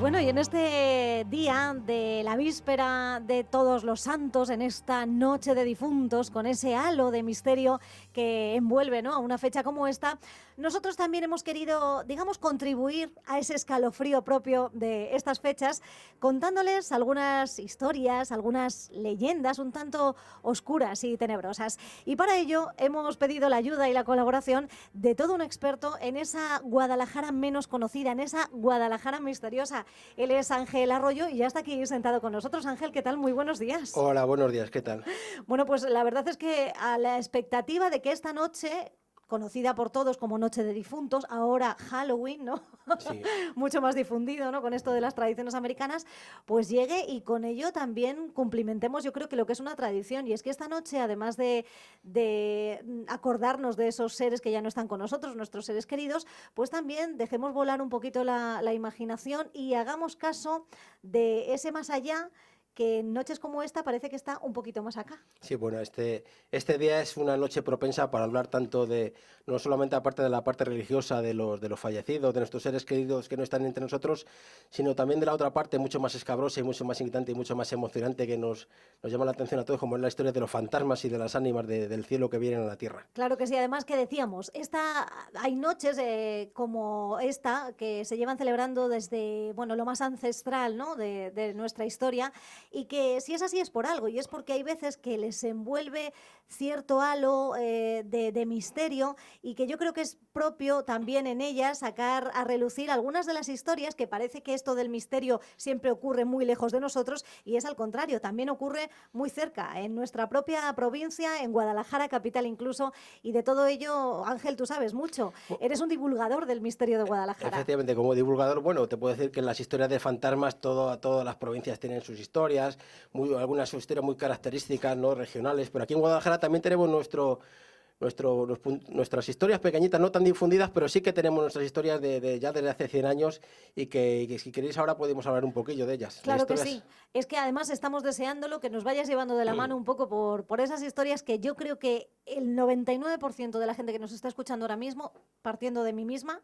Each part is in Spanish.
Bueno, y en este día de la víspera de Todos los Santos, en esta noche de difuntos, con ese halo de misterio que envuelve, ¿no?, a una fecha como esta, nosotros también hemos querido, digamos, contribuir a ese escalofrío propio de estas fechas, contándoles algunas historias, algunas leyendas un tanto oscuras y tenebrosas. Y para ello hemos pedido la ayuda y la colaboración de todo un experto en esa Guadalajara menos conocida, en esa Guadalajara misteriosa. Él es Ángel Arroyo y ya está aquí sentado con nosotros. Ángel, ¿qué tal? Muy buenos días. Hola, buenos días, ¿qué tal? Bueno, pues la verdad es que a la expectativa de que esta noche, conocida por todos como Noche de Difuntos, ahora Halloween, ¿no? Sí. Mucho más difundido, ¿no?, con esto de las tradiciones americanas, pues llegue y con ello también cumplimentemos, yo creo que lo que es una tradición, y es que esta noche, además de acordarnos de esos seres que ya no están con nosotros, nuestros seres queridos, pues también dejemos volar un poquito la imaginación y hagamos caso de ese más allá que en noches como esta parece que está un poquito más acá. Sí, bueno, este día es una noche propensa para hablar tanto de, no solamente aparte de la parte religiosa de los fallecidos, de nuestros seres queridos que no están entre nosotros, sino también de la otra parte mucho más escabrosa y mucho más inquietante y mucho más emocionante que nos llama la atención a todos, como es la historia de los fantasmas y de las ánimas del cielo que vienen a la tierra. Claro que sí, además que decíamos, hay noches como esta que se llevan celebrando desde, bueno, lo más ancestral, ¿no?, de nuestra historia, y que si es así es por algo, y es porque hay veces que les envuelve cierto halo de misterio, y que yo creo que es propio también en ellas sacar a relucir algunas de las historias que parece que esto del misterio siempre ocurre muy lejos de nosotros, y es al contrario, también ocurre muy cerca, en nuestra propia provincia, en Guadalajara, capital incluso. Y de todo ello, Ángel, tú sabes mucho. Eres un divulgador del misterio de Guadalajara. Efectivamente, como divulgador, bueno, te puedo decir que en las historias de fantasmas todas las provincias tienen sus historias, algunas sus historias muy características, no regionales, pero aquí en Guadalajara también tenemos nuestras historias pequeñitas, no tan difundidas, pero sí que tenemos nuestras historias ya desde hace 100 años y que si queréis ahora podemos hablar un poquillo de ellas. De Claro que historias. sí. Es que además estamos deseándolo, que nos vayas llevando de la mano un poco por esas historias que yo creo que el 99% de la gente que nos está escuchando ahora mismo, partiendo de mí misma,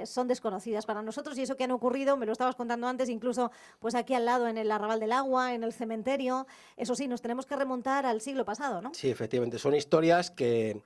son desconocidas para nosotros, y eso que han ocurrido, me lo estabas contando antes, incluso pues aquí al lado en el Arrabal del Agua, en el cementerio. Eso sí, nos tenemos que remontar al siglo pasado, ¿no? Sí, efectivamente, son historias que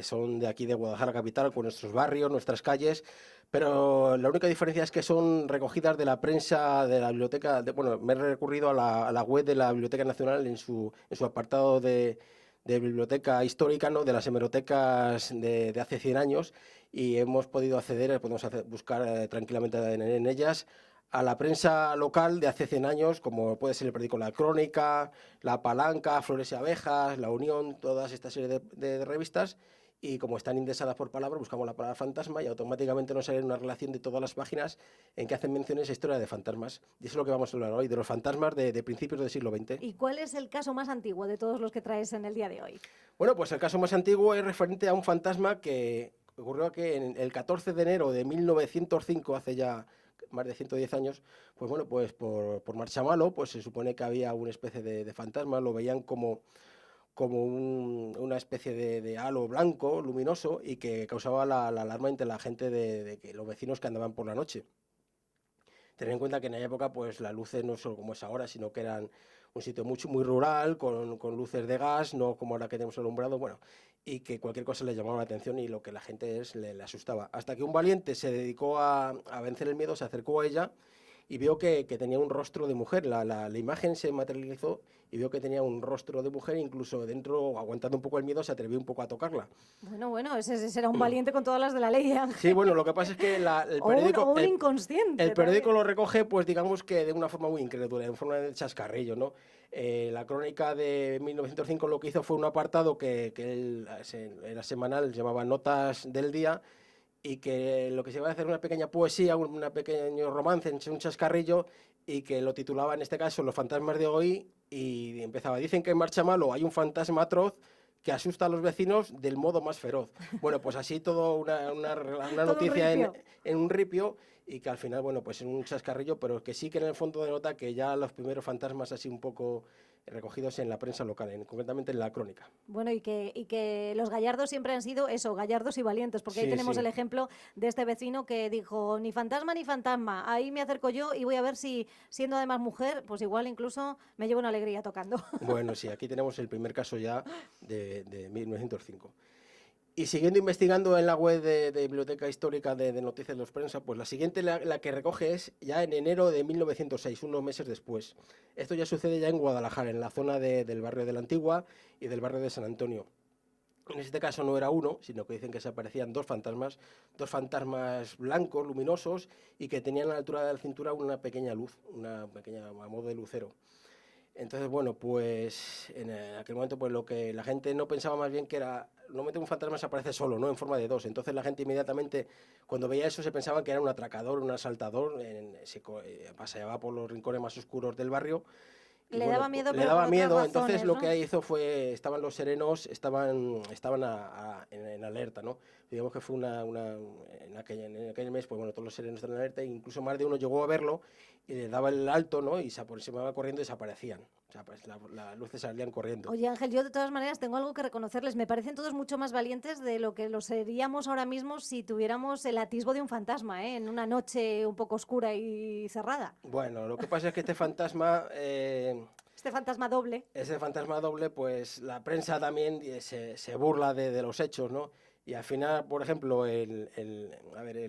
son de aquí de Guadalajara capital, con nuestros barrios, nuestras calles, pero la única diferencia es que son recogidas de la prensa de la biblioteca. Bueno, me he recurrido a la web de la Biblioteca Nacional en su apartado de biblioteca histórica, ¿no?, de las hemerotecas de hace 100 años, y hemos podido acceder, podemos buscar tranquilamente en ellas a la prensa local de hace 100 años, como puede ser el periódico La Crónica, La Palanca, Flores y Abejas, La Unión, todas esta serie de revistas, y como están indexadas por palabra, buscamos la palabra fantasma y automáticamente nos sale una relación de todas las páginas en que hacen mención a esa historia de fantasmas. Y eso es lo que vamos a hablar hoy, de los fantasmas de principios del siglo XX. ¿Y cuál es el caso más antiguo de todos los que traes en el día de hoy? Bueno, pues el caso más antiguo es referente a un fantasma que ocurrió aquí en el 14 de enero de 1905, hace ya más de 110 años. Pues bueno, pues por Marchamalo, pues se supone que había una especie de fantasma, lo veían como una especie de halo blanco, luminoso, y que causaba la alarma entre la gente de que los vecinos que andaban por la noche. Tener en cuenta que en aquella época pues las luces no son como es ahora, sino que eran un sitio muy rural, con luces de gas, no como ahora que tenemos alumbrado, bueno, y que cualquier cosa le llamaba la atención y lo que la gente le asustaba. Hasta que un valiente se dedicó a vencer el miedo, se acercó a ella y vio que tenía un rostro de mujer. La imagen se materializó y vio que tenía un rostro de mujer, incluso dentro, aguantando un poco el miedo, se atrevió un poco a tocarla. Bueno, ese será un valiente con todas las de la ley, Sí, Ángel. bueno, lo que pasa es que O un el inconsciente periódico también. lo recoge, pues digamos que de una forma muy incrédula, en forma de chascarrillo, ¿no? La crónica de 1905 lo que hizo fue un apartado era semanal, llamaba Notas del Día, y que lo que se iba a hacer una pequeña poesía, un pequeño romance, un chascarrillo, y que lo titulaba en este caso Los fantasmas de hoy, y empezaba: dicen que en Marchamalo hay un fantasma atroz que asusta a los vecinos del modo más feroz. Bueno, pues así todo una Todo un noticia ripio. en un ripio, y que al final, bueno, pues en un chascarrillo, pero que sí que en el fondo denota que ya los primeros fantasmas así un poco recogidos en la prensa local, concretamente en la Crónica. Bueno, y que los gallardos siempre han sido eso, gallardos y valientes, porque ahí Sí, tenemos sí. el ejemplo de este vecino que dijo, ni fantasma, ahí me acerco yo y voy a ver si, siendo además mujer, pues igual incluso me llevo una alegría tocando. Bueno, sí, aquí tenemos el primer caso ya de 1905. Y siguiendo investigando en la web de Biblioteca Histórica de Noticias de los Prensa, pues la siguiente, la que recoge es ya en enero de 1906, unos meses después. Esto ya sucede ya en Guadalajara, en la zona del barrio de la Antigua y del barrio de San Antonio. En este caso no era uno, sino que dicen que se aparecían dos fantasmas blancos, luminosos, y que tenían a la altura de la cintura una pequeña luz, una pequeña a modo de lucero. Entonces, bueno, pues en aquel momento pues lo que la gente no pensaba más bien que era, normalmente un fantasma se aparece solo, ¿no? En forma de dos. Entonces la gente inmediatamente, cuando veía eso, se pensaba que era un atracador, un asaltador, paseaba por los rincones más oscuros del barrio. Y Le bueno, daba miedo, le pero por daba otras miedo, entonces razones, lo ¿no? que hizo fue, estaban los serenos, estaban en alerta, ¿no? Digamos que fue en aquel mes, pues bueno, todos los serenos estaban en alerta, e incluso más de uno llegó a verlo y le daba el alto, ¿no? Y se aproximaba corriendo y desaparecían. O sea, pues las luces salían corriendo. Oye, Ángel, yo de todas maneras tengo algo que reconocerles. Me parecen todos mucho más valientes de lo que lo seríamos ahora mismo si tuviéramos el atisbo de un fantasma, ¿eh? En una noche un poco oscura y cerrada. Bueno, lo que pasa es que este fantasma, Este fantasma doble. ese fantasma doble, pues la prensa también se burla de los hechos, ¿no? Y al final, por ejemplo, en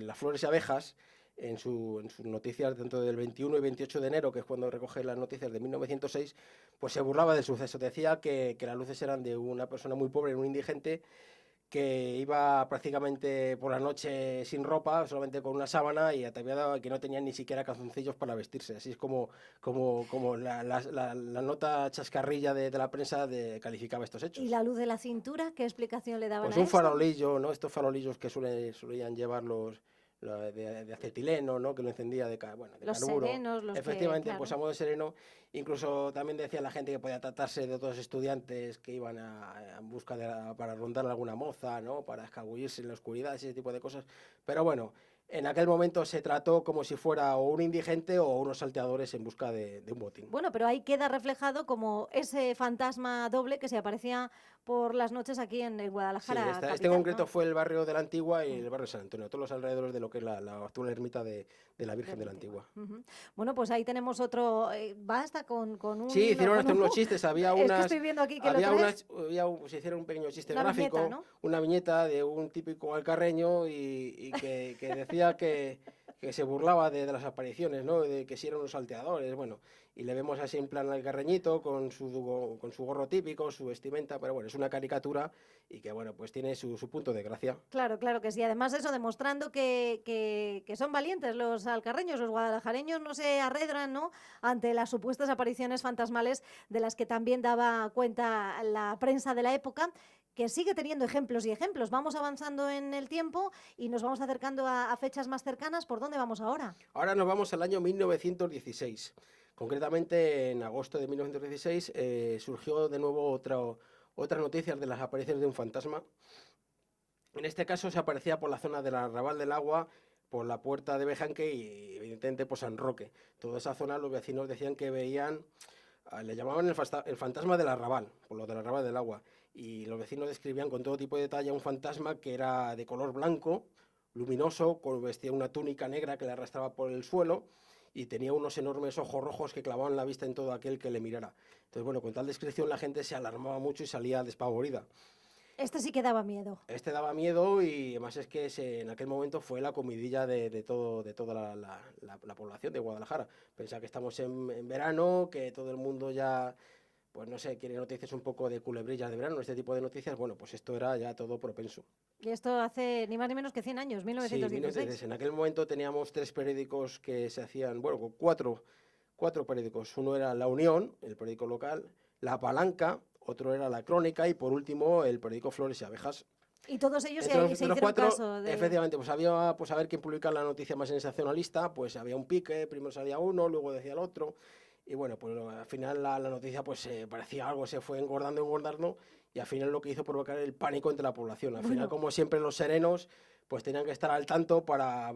las Flores y Abejas, en sus noticias dentro del 21 y 28 de enero, que es cuando recoge las noticias de 1906, pues se burlaba del suceso. Decía que las luces eran de una persona muy pobre, un indigente, que iba prácticamente por la noche sin ropa, solamente con una sábana y ataviado, que no tenía ni siquiera calzoncillos para vestirse. Así es como la nota chascarrilla de la prensa calificaba estos ¿Y hechos. la luz de la cintura? ¿Qué explicación le daban Pues a un eso? farolillo, ¿no? Estos farolillos que solían llevar de acetileno, ¿no? Que lo encendía bueno, de Los carburo. serenos, los que, Efectivamente, pues claro. a modo de sereno. Incluso también decía la gente que podía tratarse de otros estudiantes que iban en busca para rondar alguna moza, ¿no? Para escabullirse en la oscuridad, ese tipo de cosas. Pero bueno, en aquel momento se trató como si fuera o un indigente o unos salteadores en busca de un botín. Bueno, pero ahí queda reflejado como ese fantasma doble que se aparecía por las noches aquí en Sí, Guadalajara este en capital, concreto ¿no? fue el barrio de la Antigua y Mm. el barrio de San Antonio, todos los alrededores de lo que es la actual ermita de la De Virgen la de la antigua. Antigua. Ujú. Bueno, pues ahí tenemos otro. Basta con Sí, un. hicieron Con hasta un unos chistes, es que estoy viendo aquí que lo traes. se hicieron un pequeño chiste Una viñeta, gráfico, ¿no? una viñeta de un típico alcarreño y que decía que se burlaba de las apariciones, ¿no? De que si eran unos salteadores, bueno, y le vemos así en plan al carreñito con su gorro típico, su vestimenta, pero bueno, es una caricatura y que bueno, pues tiene su punto de gracia. Claro, claro que sí. Además, eso demostrando que son valientes los alcarreños, los guadalajareños no se arredran, ¿no? Ante las supuestas apariciones fantasmales de las que también daba cuenta la prensa de la época, que sigue teniendo ejemplos y ejemplos. Vamos avanzando en el tiempo y nos vamos acercando a fechas más cercanas. ¿Por dónde vamos ahora? Ahora nos vamos al año 1916. Concretamente, en agosto de 1916 surgió de nuevo otras noticias de las apariciones de un fantasma. En este caso se aparecía por la zona del Arrabal del Agua, por la Puerta de Bejanque y evidentemente por San Roque. Toda esa zona los vecinos decían que veían, le llamaban el fantasma del Arrabal, por lo del Arrabal del Agua. Y los vecinos describían con todo tipo de detalle a un fantasma que era de color blanco, luminoso, vestía una túnica negra que le arrastraba por el suelo y tenía unos enormes ojos rojos que clavaban la vista en todo aquel que le mirara. Entonces, bueno, con tal descripción la gente se alarmaba mucho y salía despavorida. Este sí que daba miedo. Este daba miedo y además es que en aquel momento fue la comidilla de toda la población de Guadalajara. Pensaba que estamos en verano, que todo el mundo ya, pues no sé, quiere noticias un poco de culebrillas de verano, este tipo de noticias. Bueno, pues esto era ya todo propenso. Y esto hace ni más ni menos que 100 años, Sí, 1916. en aquel momento teníamos tres periódicos que se hacían, bueno, cuatro periódicos. Uno era La Unión, el periódico local, La Palanca, otro era La Crónica y por último el periódico Flores y Abejas. Y todos ellos Entre se los hicieron cuatro, caso de. efectivamente, pues había, pues a ver quién publica la noticia más sensacionalista, pues había un pique, primero salía uno, luego decía el otro, y bueno, pues al final la noticia pues parecía algo, se fue engordando, y al final lo que hizo provocar el pánico entre la población. Al final, Bueno, como siempre, los serenos, pues tenían que estar al tanto para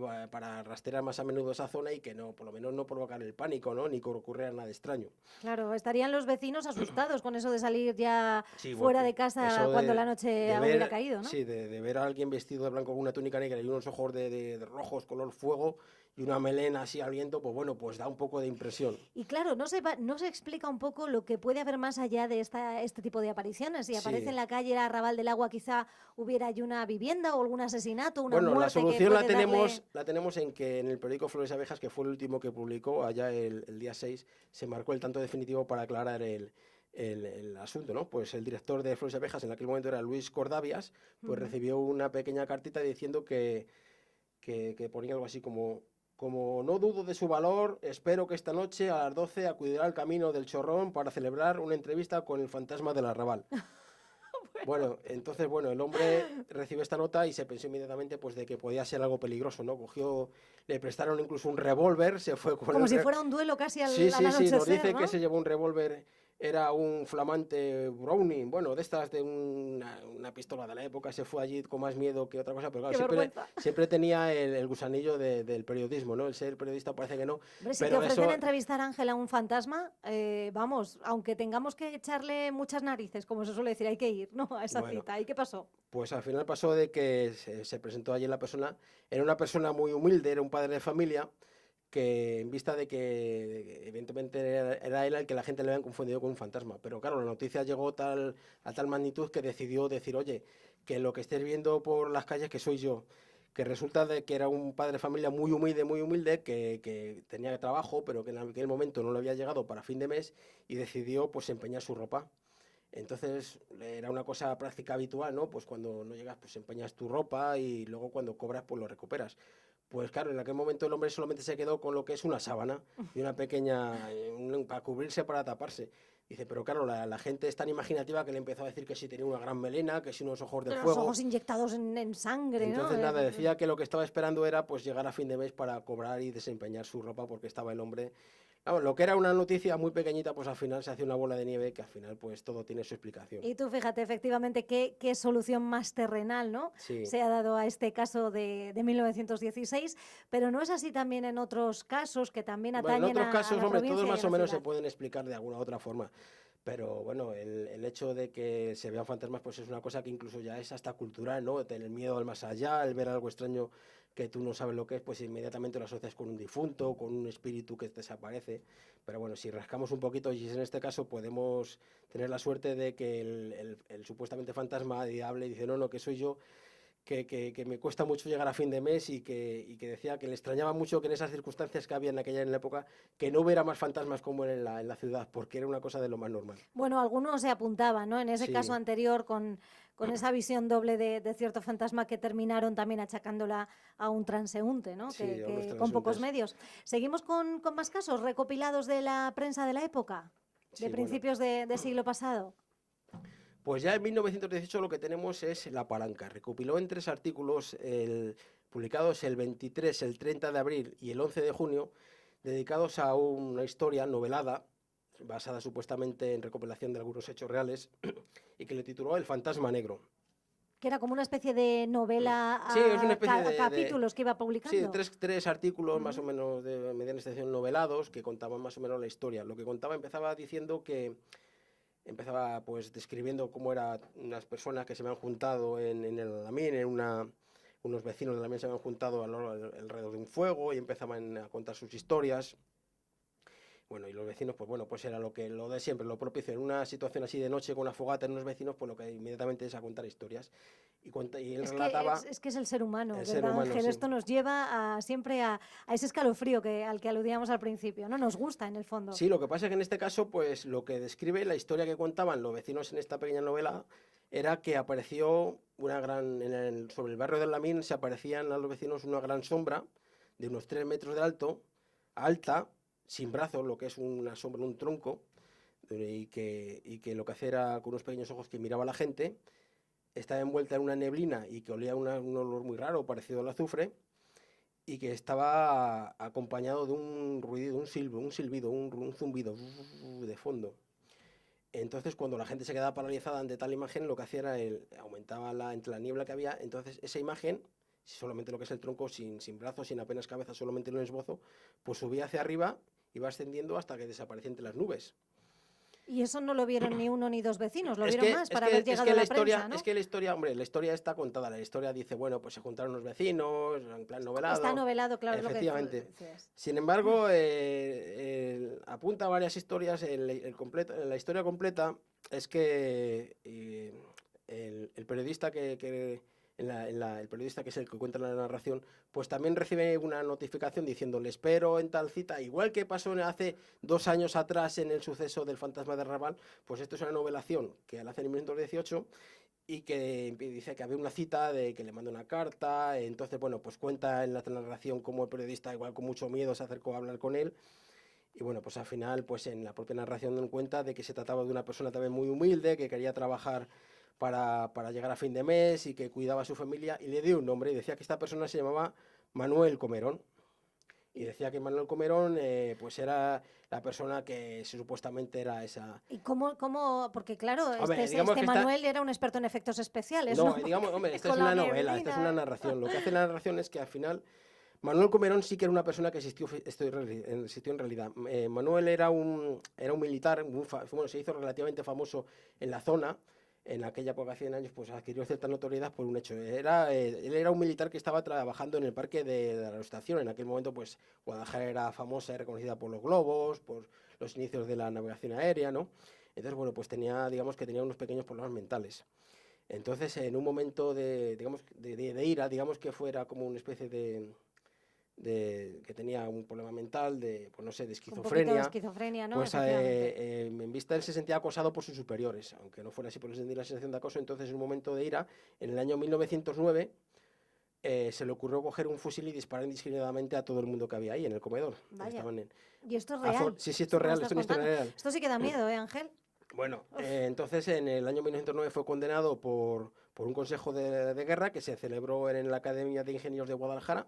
rastrear más a menudo esa zona y que no, por lo menos no provocar el pánico, ¿no? Ni que ocurriera nada extraño. Claro, estarían los vecinos asustados con eso de salir ya Sí, fuera de casa eso cuando la noche de hubiera ver, caído, ¿no? sí, de ver a alguien vestido de blanco con una túnica negra y unos ojos de rojos color fuego y una melena así al viento, pues bueno, pues da un poco de impresión. Y claro, no se explica un poco lo que puede haber más allá de este tipo de apariciones. Si aparece en Sí. la calle el Arrabal del Agua, quizá hubiera allí una vivienda o algún asesinato, una Bueno, la muerte que solución puede darle... la tenemos en que en el periódico Flores y Abejas, que fue el último que publicó, allá el día 6 se marcó el tanto definitivo para aclarar el asunto, ¿no? Pues el director de Flores y Abejas, en aquel momento era Luis Cordavias, pues Ujú. recibió una pequeña cartita diciendo que ponía algo así como no dudo de su valor, espero que esta noche a las 12 acudirá al Camino del Chorrón para celebrar una entrevista con el fantasma del Arrabal. Bueno, entonces, bueno, el hombre recibió esta nota y se pensó inmediatamente pues de que podía ser algo peligroso, ¿no? Le prestaron incluso un revólver, se fue con Como el si fuera un duelo casi Sí, al sí, sí, nos anochecer, dice que ¿no? se llevó un revólver, era un flamante Browning, bueno, de estas de una pistola de la época, se fue allí con más miedo que otra cosa, pero claro, Qué siempre, vergüenza. siempre tenía el gusanillo del periodismo, ¿no? El ser periodista parece que no, Hombre, si te pero ofrecen eso, entrevistar a Ángela, un fantasma, vamos, aunque tengamos que echarle muchas narices, como se suele decir, hay que ir, ¿no? A esa bueno, cita. ¿Y qué pasó? pues al final pasó de que se presentó allí la persona, era una persona muy humilde, era un padre de familia, que en vista de que evidentemente era él al que la gente le habían confundido con un fantasma. Pero claro, la noticia llegó a tal magnitud que decidió decir, oye, que lo que estés viendo por las calles que soy yo. Que resulta de que era un padre de familia muy humilde, que tenía trabajo, pero que en aquel momento no le había llegado para fin de mes y decidió pues empeñar su ropa. Entonces era una cosa práctica habitual, ¿no? Pues cuando no llegas, pues empeñas tu ropa y luego cuando cobras, pues lo recuperas. Pues claro, en aquel momento el hombre solamente se quedó con lo que es una sábana y una pequeña, para cubrirse, para taparse. Dice, pero claro, la gente es tan imaginativa que le empezó a decir que si tenía una gran melena, que si unos ojos de Los fuego. ojos inyectados en sangre, ¿no? Entonces nada, decía que lo que estaba esperando era pues llegar a fin de mes para cobrar y desempeñar su ropa porque estaba el hombre. Vamos, lo que era una noticia muy pequeñita, pues al final se hace una bola de nieve que al final pues todo tiene su explicación. Y tú fíjate, efectivamente, qué solución más terrenal, ¿no? Sí. Se ha dado a este caso de 1916, pero no es así también en otros casos que también Bueno, en atañen otros a casos, la hombre, todos provincia y a más o la menos se ciudad. pueden explicar de alguna u otra forma. Pero bueno, el hecho de que se vean fantasmas, pues es una cosa que incluso ya es hasta cultural, ¿no? El miedo al más allá, el ver algo extraño que tú no sabes lo que es, pues inmediatamente lo asocias con un difunto, con un espíritu que desaparece. Pero bueno, si rascamos un poquito, y en este caso podemos tener la suerte de que el supuestamente fantasma hable y dice, no, no, que soy yo, que me cuesta mucho llegar a fin de mes y que decía que le extrañaba mucho que en esas circunstancias que había en la época, que no hubiera más fantasmas como en la ciudad, porque era una cosa de lo más normal. Bueno, algunos se apuntaban, ¿no? En ese caso Sí, anterior, con esa visión doble de cierto fantasma que terminaron también achacándola a un transeúnte, ¿no? sí, a los Que con pocos transeúntes. medios. Seguimos con más casos recopilados de la prensa de la época, de Sí, bueno. principios de siglo pasado. Pues ya en 1918 lo que tenemos es La Palanca. Recopiló en 3 artículos publicados el 23, el 30 de abril y el 11 de junio, dedicados a una historia novelada, basada supuestamente en recopilación de algunos hechos reales, y que le tituló El Fantasma Negro. Que era como una especie de novela Sí, es una especie a capítulos que iba sí, de publicando. tres artículos más o Ujú. menos de mediana extensión novelados que contaban más o menos la historia. Lo que contaba empezaba diciendo que empezaba pues describiendo cómo eran unas personas que se habían juntado en el Alamín, unos vecinos del Alamín se habían juntado alrededor de un fuego y empezaban a contar sus historias. Bueno, y los vecinos, pues bueno, pues era lo de siempre, lo propicio. En una situación así de noche con una fogata en unos vecinos, pues lo que inmediatamente es a contar historias. Y él relataba Es que es el ser humano, el ser ¿verdad, humano, Ángel? sí. Esto nos lleva siempre a ese escalofrío al que aludíamos al principio, ¿no? Nos gusta en el fondo. Sí, lo que pasa es que en este caso, pues lo que describe la historia que contaban los vecinos en esta pequeña novela era que apareció sobre el barrio del Lamín se aparecían a los vecinos una gran sombra de unos 3 metros de alto, alta, sin brazos, lo que es una sombra, un tronco, y que lo que hacía era con unos pequeños ojos que miraba a la gente, estaba envuelta en una neblina y que olía un olor muy raro, parecido al azufre, y que estaba acompañado de un ruido, un silbido, un zumbido de fondo. Entonces, cuando la gente se quedaba paralizada ante tal imagen, lo que hacía era aumentaba entre la niebla que había, entonces esa imagen solamente lo que es el tronco, sin brazos, sin apenas cabeza, solamente en un esbozo, pues subía hacia arriba, iba ascendiendo hasta que desaparecía entre las nubes. Y eso no lo vieron ni uno ni dos vecinos, lo Es vieron que, más es para que, haber es llegado que a la la historia, prensa, ¿no? es que la historia, hombre, la historia está contada. La historia dice, bueno, pues se juntaron los vecinos, en plan Está novelado. novelado, claro, es lo que Efectivamente. dices. Sin embargo, apunta a varias historias. La historia completa es que el periodista el periodista que es el que cuenta la narración, pues también recibe una notificación diciendo, le espero en tal cita, igual que pasó hace 2 años atrás en el suceso del fantasma de Raval, pues esto es una novelación que la hace en 1918 y que dice que había una cita de que le manda una carta. Entonces, bueno, pues cuenta en la narración cómo el periodista, igual con mucho miedo, se acercó a hablar con él. Y bueno, pues al final, pues en la propia narración dan cuenta de que se trataba de una persona también muy humilde, que quería trabajar para llegar a fin de mes y que cuidaba a su familia, y le dio un nombre y decía que esta persona se llamaba Manuel Comerón. Y decía que Manuel Comerón pues era la persona que supuestamente era esa. ¿Y cómo? Porque claro, Hombre, digamos este que está. Manuel era un experto en efectos especiales, No, ¿no? digamos, hombre, esta es Con la una novela, esta es una neblina. narración. Lo que hace la narración es que al final Manuel Comerón sí que era una persona que existió en realidad. Manuel era un militar, bueno, se hizo relativamente famoso en la zona. En aquella época, 100 años, pues adquirió cierta notoriedad por un hecho. Él era un militar que estaba trabajando en el parque de la Aeroestación. En aquel momento, pues Guadalajara era famosa y reconocida por los globos, por los inicios de la navegación aérea, ¿no? Entonces, bueno, pues digamos que tenía unos pequeños problemas mentales. Entonces, en un momento digamos, de ira, digamos que fuera como una especie que tenía un problema mental, pues no sé, de Un poquito de esquizofrenia, esquizofrenia, ¿no? pues Efectivamente. en vista él se sentía acosado por sus superiores, aunque no fuera así, por sentir la sensación de acoso. Entonces, en un momento de ira, en el año 1909, se le ocurrió coger un fusil y disparar indiscriminadamente a todo el mundo que había ahí en el comedor. Vaya. Y esto es real. Sí, sí, esto Esto es que me real, estás esto es una historia contando. real. Esto sí que da miedo, ¿eh, Ángel? Bueno, Uf. entonces en el año 1909 fue condenado por un consejo de guerra que se celebró en la Academia de Ingenieros de Guadalajara,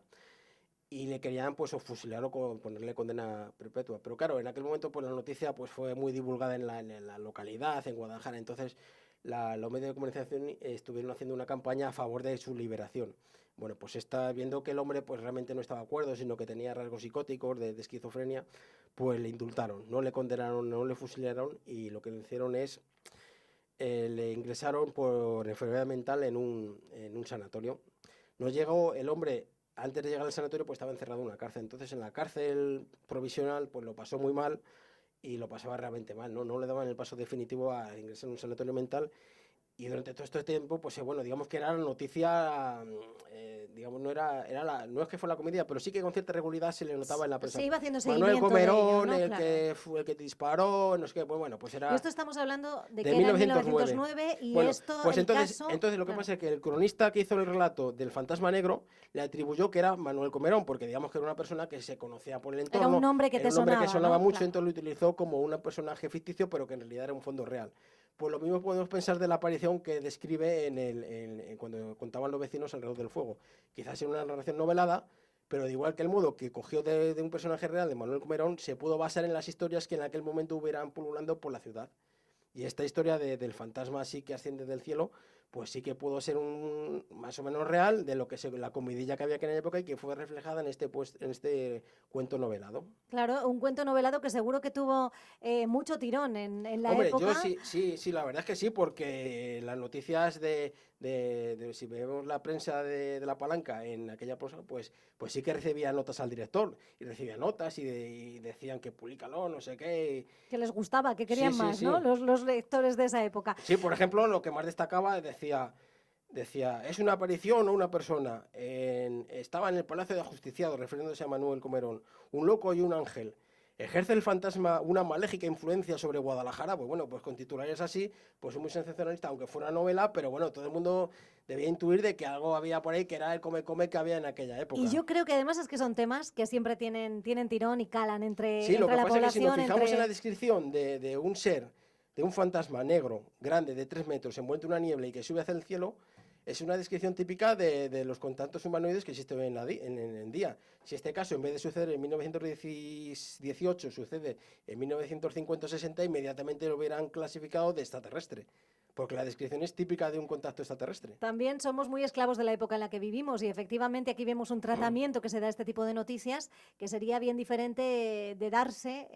y le querían pues o fusilar o ponerle condena perpetua. Pero claro, en aquel momento pues la noticia pues fue muy divulgada en la localidad, en Guadalajara. Entonces los medios de comunicación estuvieron haciendo una campaña a favor de su liberación. Bueno, pues viendo que el hombre pues realmente no estaba de acuerdo, sino que tenía rasgos psicóticos, de esquizofrenia, pues le indultaron, no le condenaron, no le fusilaron, y lo que le hicieron es le ingresaron por enfermedad mental en un sanatorio. No llegó el hombre, antes de llegar al sanatorio, pues estaba encerrado en una cárcel. Entonces en la cárcel provisional pues lo pasó muy mal, y lo pasaba realmente mal, ¿no? No le daban el paso definitivo a ingresar en un sanatorio mental. Y durante todo este tiempo, pues bueno, digamos que era la noticia, digamos, no es que fuera la comedia, pero sí que con cierta regularidad se le notaba en la prensa. Se iba haciendo Manuel seguimiento de ello, Comerón, ¿no? el Claro. que fue el que disparó, no sé qué, pues bueno, pues Y era esto estamos hablando de de que era en 1909. 1909 y Bueno, esto, pues el entonces, caso, entonces lo que claro, pasa es que el cronista que hizo el relato del fantasma negro le atribuyó que era Manuel Comerón, porque digamos que era una persona que se conocía por el era un entorno, nombre que era te un hombre que sonaba, sonaba ¿no? mucho, Claro. entonces lo utilizó como un personaje ficticio, pero que en realidad era un fondo real. Pues lo mismo podemos pensar de la aparición que describe cuando contaban los vecinos alrededor del fuego. Quizás era una narración novelada, pero de igual que el modo que cogió de un personaje real de Manuel Comerón, se pudo basar en las historias que en aquel momento hubieran pululando por la ciudad. Y esta historia del fantasma así que asciende del cielo, pues sí que pudo ser más o menos real de lo que la comidilla que había que en la época, y que fue reflejada en este cuento novelado. Claro, un cuento novelado que seguro que tuvo mucho tirón en la Hombre, yo época. sí, sí, sí, la verdad es que sí, porque las noticias si vemos la prensa de la Palanca en aquella cosa, pues sí que recibía notas al director, y recibía notas y decían que públicalo, no sé qué. Que les gustaba, que Sí, querían sí, más, ¿no? sí. Los lectores de esa época. Sí, por ejemplo, lo que más destacaba decía, ¿es una aparición o una persona? Estaba en el Palacio de Ajusticiado, refiriéndose a Manuel Comerón, un loco y un ángel. ¿Ejerce el fantasma una maléfica influencia sobre Guadalajara? Pues bueno, pues con titulares así, pues es muy sensacionalista, aunque fuera novela, pero bueno, todo el mundo debía intuir de que algo había por ahí, que era el come-come que había en aquella Y época. yo creo que además es que son temas que siempre tienen tirón y calan Sí, lo entre que la pasa es que si nos población, fijamos en la entre... descripción de un ser, de un fantasma negro, grande, de 3 metros, envuelto en una niebla y que sube hacia el cielo, es una descripción típica de los contactos humanoides que existen en día. Si este caso, en vez de suceder en 1918, sucede en 1950 o 60, inmediatamente lo hubieran clasificado de extraterrestre. porque la descripción es típica de un contacto extraterrestre. También somos muy esclavos de la época en la que vivimos y efectivamente aquí vemos un tratamiento que se da a este tipo de noticias que sería bien diferente de darse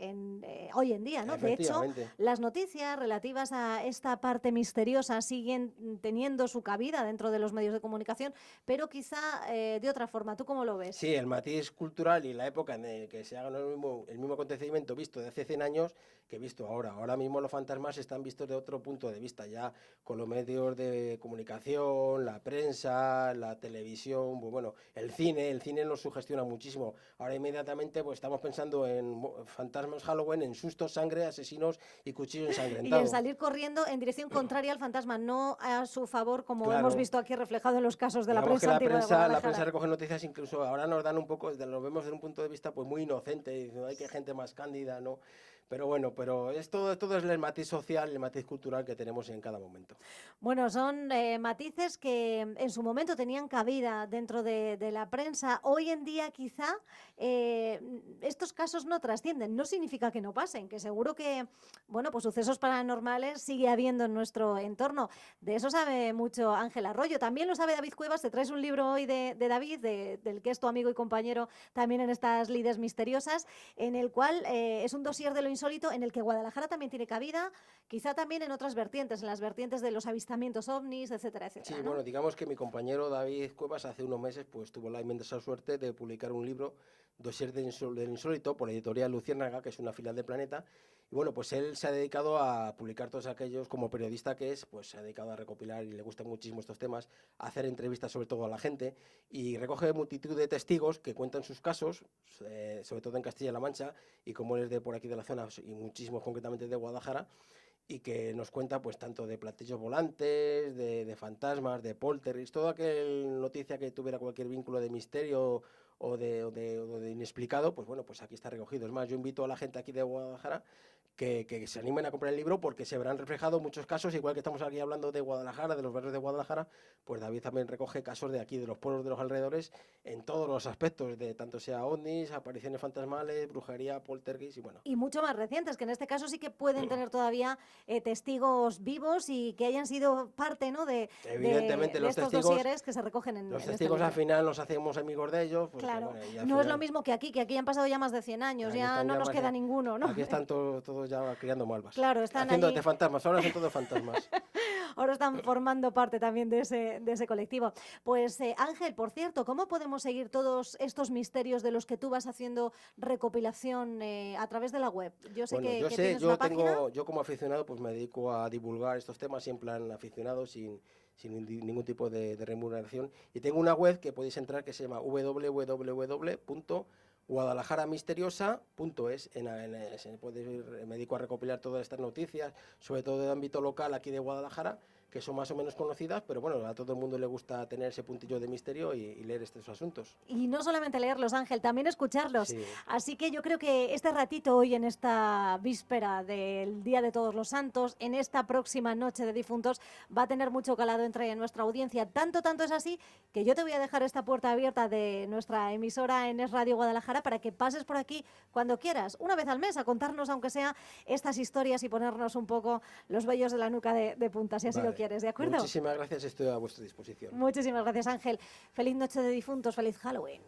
hoy en día, ¿no? De hecho, Efectivamente. las noticias relativas a esta parte misteriosa siguen teniendo su cabida dentro de los medios de comunicación, pero quizá de otra forma. ¿Tú cómo lo ves? Sí, el matiz cultural y la época en el que se haga el mismo acontecimiento visto de hace 100 años que visto ahora. Ahora mismo los fantasmas están vistos de otro punto de vista, ya con los medios de comunicación, la prensa, la televisión, pues bueno, el cine nos sugestiona muchísimo. Ahora inmediatamente pues estamos pensando en fantasmas Halloween, en sustos, sangre, asesinos y cuchillo Y en ensangrentado. salir corriendo en dirección contraria al fantasma, no a su favor, como hemos Claro. visto aquí reflejado en los casos de la Digamos que prensa antigua de la prensa Guadalajara. recoge noticias, incluso ahora nos dan un poco, lo vemos desde un punto de vista pues muy inocente, diciendo hay que gente más cándida, ¿no? Pero bueno, todo es el matiz social, el matiz cultural que tenemos en cada momento. Bueno, son matices que en su momento tenían cabida dentro de la prensa. Hoy en día quizá estos casos no trascienden. No significa que no pasen, que seguro que, bueno, pues sucesos paranormales sigue habiendo en nuestro entorno. De eso sabe mucho Ángel Arroyo. También lo sabe David Cuevas. Te traes un libro hoy de David, del que es tu amigo y compañero también en estas lides misteriosas, en el cual es un dossier de lo insólito en el que Guadalajara también tiene cabida, quizá también en otras vertientes, en las vertientes de los avistamientos ovnis, etcétera, etcétera, Sí, ¿no? bueno, digamos que mi compañero David Cuevas hace unos meses pues tuvo la inmensa suerte de publicar un libro, Dossier del Insólito, por la editorial Luciérnaga, que es una filial de Planeta. Y bueno, pues él se ha dedicado a publicar todos aquellos, como periodista que es, pues se ha dedicado a recopilar y le gustan muchísimo estos temas, a hacer entrevistas sobre todo a la gente y recoge multitud de testigos que cuentan sus casos, sobre todo en Castilla-La Mancha, y como él es de por aquí de la zona y muchísimos concretamente de Guadalajara, y que nos cuenta pues tanto de platillos volantes, de fantasmas, de poltergeist, toda aquella noticia que tuviera cualquier vínculo de misterio o de inexplicado, pues bueno, pues aquí está recogido. Es más, yo invito a la gente aquí de Guadalajara que se animen a comprar el libro porque se verán reflejados muchos casos, igual que estamos aquí hablando de Guadalajara, de los barrios de Guadalajara, pues David también recoge casos de aquí, de los pueblos de los alrededores, en todos los aspectos, de tanto sea ovnis, apariciones fantasmales, brujería, poltergeist y bueno. Y mucho más recientes, que en este caso sí que pueden tener todavía testigos vivos y que hayan sido parte, ¿no? Evidentemente de estos dosieres que se recogen los en este testigos al libro. final nos hacemos amigos de ellos, porque Claro, bueno, y al no es lo final mismo que aquí han pasado ya más de 100 años, aquí ya están no ya nos más queda ninguno, ¿no? aquí están todos ya criando malvas, Claro, están haciendo allí. de fantasmas, ahora son todos fantasmas. Ahora están formando parte también de ese colectivo. Pues Ángel, por cierto, ¿cómo podemos seguir todos estos misterios de los que tú vas haciendo recopilación a través de la web? Yo sé Bueno, yo que sé, tienes una página. yo como aficionado pues me dedico a divulgar estos temas y en plan aficionado sin ningún tipo de remuneración y tengo una web que podéis entrar que se llama www.guadalajaramisteriosa.es. Me dedico a recopilar todas estas noticias, sobre todo de ámbito local aquí de Guadalajara, que son más o menos conocidas, pero bueno, a todo el mundo le gusta tener ese puntillo de misterio y leer estos asuntos. Y no solamente leerlos, Ángel, también escucharlos. Sí. Así que yo creo que este ratito hoy, en esta víspera del Día de Todos los Santos, en esta próxima noche de difuntos, va a tener mucho calado entre nuestra audiencia. Tanto es así que yo te voy a dejar esta puerta abierta de nuestra emisora en Es Radio Guadalajara para que pases por aquí cuando quieras, una vez al mes, a contarnos, aunque sea, estas historias y ponernos un poco los vellos de la nuca de punta, si así lo Vale. quieres, ¿de acuerdo? Muchísimas gracias, estoy a vuestra disposición. Muchísimas gracias, Ángel. Feliz noche de difuntos, feliz Halloween.